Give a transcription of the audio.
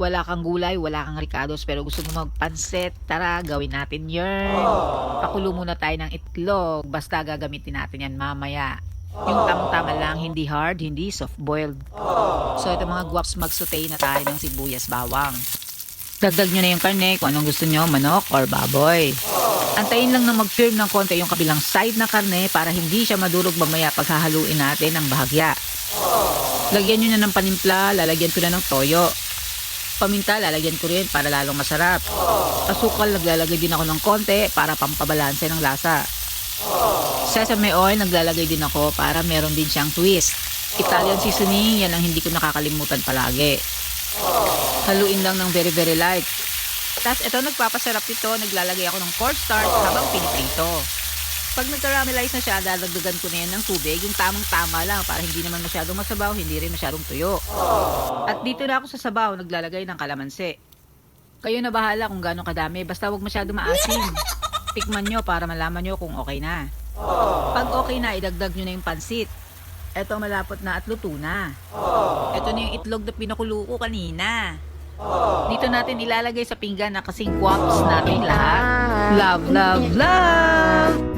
Wala kang gulay, wala kang ricados, pero gusto mo magpansit, tara gawin natin yun. Pakulo muna tayo ng itlog, basta gagamitin natin yan mamaya. Yung tamang-tama lang, hindi hard, hindi soft-boiled. So ito mga guwaps, mag-saute na tayo ng sibuyas bawang. Dagdag nyo na yung karne kung anong gusto nyo, manok or baboy. Antayin lang na mag-firm ng konti yung kabilang side na karne para hindi siya madurog mamaya paghahaluin natin ang bahagya. Lagyan nyo na ng panimpla, lalagyan ko na ng toyo. Paminta, lalagyan ko rin para lalong masarap. Asukal, naglalagay din ako ng konti para pampabalanse ng lasa. Sesame oil, naglalagay din ako para meron din siyang twist. Italian seasoning, yan ang hindi ko nakakalimutan palagi. Haluin lang ng very very light. Tapos ito, nagpapasarap ito, naglalagay ako ng cornstarch habang piniprito. Pag nag-caramelize na siya, dadagdagan ko na yan ng tubig, yung tamang-tama lang para hindi naman masyadong masabaw, hindi rin masyadong tuyo. At dito na ako sa sabaw, naglalagay ng kalamansi. Kayo na bahala kung gaano kadami, basta wag masyadong maasim. Tikman nyo para malaman nyo kung okay na. Pag okay na, idagdag nyo na yung pansit. Eto malapot na at luto na. Eto na yung itlog na pinakulo ko kanina. Dito natin ilalagay sa pinggan na kasing guwaps natin lahat. Love, love, love!